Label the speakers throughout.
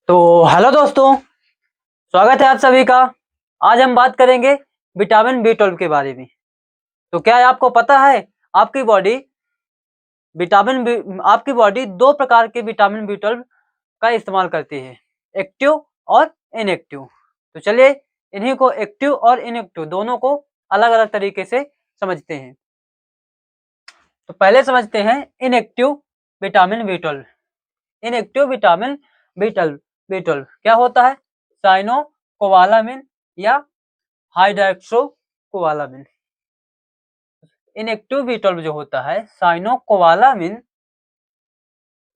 Speaker 1: तो हेलो दोस्तों, स्वागत है आप सभी का। आज हम बात करेंगे विटामिन बी 12 के बारे में। तो क्या आपको पता है आपकी बॉडी विटामिन बी आपकी बॉडी दो प्रकार के विटामिन बी 12 का इस्तेमाल करती है, एक्टिव और इनएक्टिव। तो चलिए इन्हीं को एक्टिव और इनएक्टिव दोनों को अलग अलग तरीके से समझते हैं। तो पहले समझते हैं inactive vitamin B 12। Inactive vitamin B 12 क्या होता है? साइनोकोबालामिन या हाइड्रोक्सीकोबालामिन। इनएक्टिव बी 12 जो होता है साइनोकोबालामिन,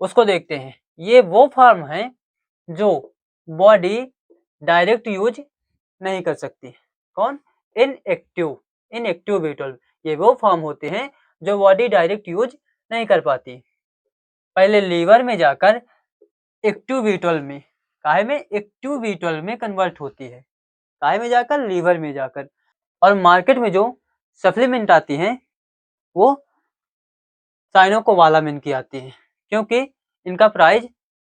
Speaker 1: उसको देखते हैं। ये वो फॉर्म है जो बॉडी डायरेक्ट यूज नहीं कर सकती। कौन? इनएक्टिव इनएक्टिव बी 12 ये वो फॉर्म होते हैं जो बॉडी डायरेक्ट यूज नहीं कर पाती। पहले लीवर में जाकर एक्टिव बी 12 में काहे में एक्टिव बी 12 में कन्वर्ट होती है। काहे में जाकर? लीवर में जाकर। और मार्केट में जो सप्लीमेंट आती हैं वो साइनोकोबालामिन की आती है, क्योंकि इनका प्राइस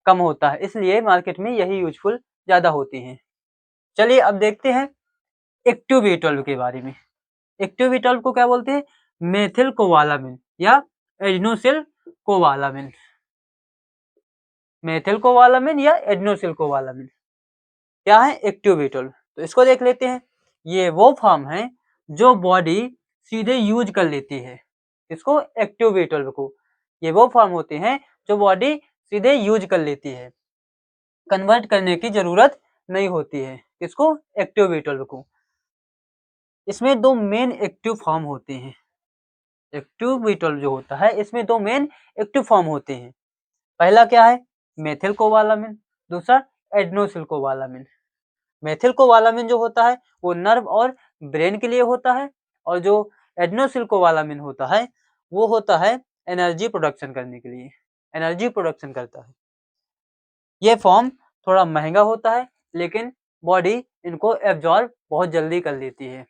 Speaker 1: कम होता है, इसलिए मार्केट में यही यूजफुल ज़्यादा होती हैं। चलिए अब देखते हैं एक्टिव बी 12 के बारे में। एक्टिव बी 12 को क्या बोलते हैं? मेथिल कोबालामिन या एडेनोसिल कोबालामिन। मेथिल कोबालामिन या एडेनोसिल कोबालामिन क्या है? Active B 12। तो इसको देख लेते हैं। ये वो फॉर्म है जो बॉडी सीधे यूज कर लेती है। इसको एक्टिव बी 12 को ये वो फॉर्म होते हैं जो बॉडी सीधे यूज कर लेती है, कन्वर्ट करने की जरूरत नहीं होती है। इसको एक्टिव बी 12 को। इसमें दो मेन एक्टिव फॉर्म होते हैं। एक्टिव बी 12 जो होता है इसमें दो मेन एक्टिव फॉर्म होते हैं। पहला क्या है? मेथिल कोबालामिन, दूसरा एडेनोसिल कोबालामिन। मेथिल कोबालामिन जो होता है वो नर्व और ब्रेन के लिए होता है, और जो एडेनोसिल कोबालामिन होता है वो होता है एनर्जी प्रोडक्शन करने के लिए, एनर्जी प्रोडक्शन करता है। ये फॉर्म थोड़ा महंगा होता है, लेकिन बॉडी इनको एब्जॉर्ब बहुत जल्दी कर लेती है।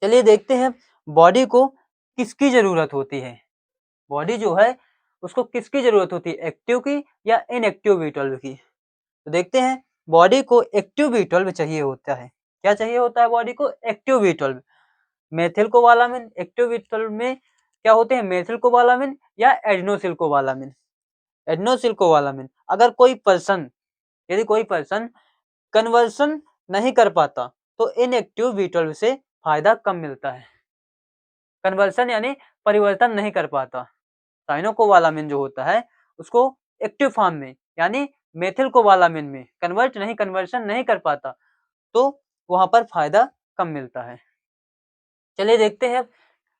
Speaker 1: चलिए देखते हैं बॉडी को किसकी जरूरत होती है। बॉडी जो है उसको किसकी जरूरत होती है, एक्टिव की या इनएक्टिव बी 12 की? तो देखते हैं बॉडी को एक्टिव बी 12 चाहिए होता है। क्या चाहिए होता है बॉडी को? Active B 12। Methylcobalamin active B 12 में क्या होते हैं? मेथिल कोबालामिन या एडेनोसिल कोबालामिन। एडेनोसिल कोबालामिन। अगर कोई पर्सन यदि कोई पर्सन कन्वर्सन नहीं कर पाता तो इनएक्टिव बी 12 से फायदा कम मिलता है। कन्वर्सन यानी परिवर्तन नहीं कर पाता। साइनोकोबालामिन जो होता है उसको एक्टिव फॉर्म में यानी मेथिल कोबालामिन में कन्वर्सन नहीं कर पाता, तो वहां पर फायदा कम मिलता है। चलिए देखते हैं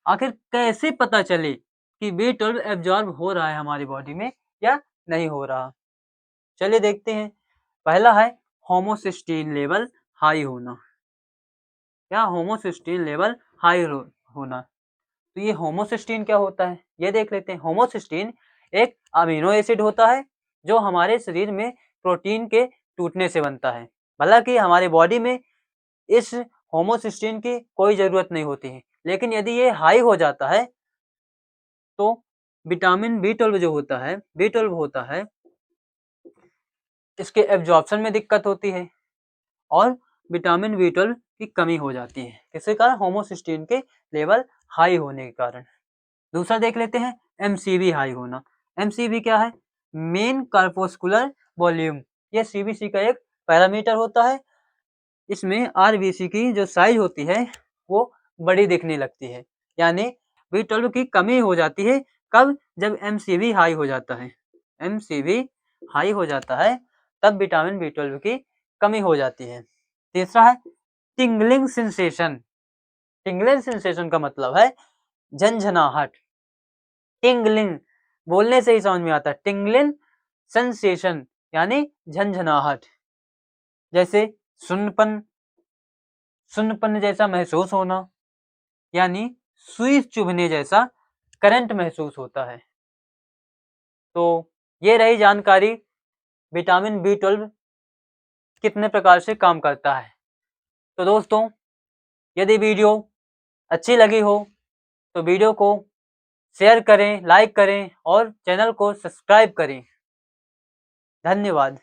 Speaker 1: आखिर कैसे पता चले कि बी 12 एब्जॉर्ब हो रहा है हमारी बॉडी में या नहीं हो रहा। चलिए देखते हैं। पहला है होमोसिस्टीन लेवल हाई होना। क्या? होमोसिस्टीन लेवल हाई होना। तो ये होमोसिस्टीन क्या होता है ये देख लेते हैं। होमोसिस्टीन एक अमीनो एसिड होता है जो हमारे शरीर में प्रोटीन के टूटने से बनता है। हालांकि हमारे बॉडी में इस होमोसिस्टीन की कोई ज़रूरत नहीं होती है, लेकिन यदि ये हाई हो जाता है तो विटामिन बी 12 जो होता है बी 12 होता है इसके एब्जॉर्प्शन में दिक्कत होती है और विटामिन बी 12 की कमी हो जाती है। किसके कारण? होमोसिस्टीन के लेवल हाई होने के कारण। दूसरा देख लेते हैं एमसीवी हाई होना। एमसीवी क्या है? Mean corpuscular volume. ये सीबीसी का एक पैरामीटर होता है। इसमें आरबीसी की जो साइज होती है वो बड़ी दिखने लगती है, यानी बी 12 की कमी हो जाती है। कब? जब एमसीवी हाई हो जाता है। एमसीवी हाई हो जाता है तब विटामिन बी 12 की कमी हो जाती है। तीसरा है टिंगलिंग सेंसेशन। टिंगलिंग सेंसेशन का मतलब है झंझनाहट। टिंगलिंग बोलने से ही समझ में आता है। टिंगलिंग सेंसेशन यानी झंझनाहट। जैसे सुन्नपन सुन्नपन जैसा महसूस होना, यानी सुई चुभने जैसा करंट महसूस होता है। तो ये रही जानकारी विटामिन बी 12 कितने प्रकार से काम करता है। तो दोस्तों, यदि वीडियो अच्छी लगी हो तो वीडियो को शेयर करें, लाइक करें और चैनल को सब्सक्राइब करें। धन्यवाद।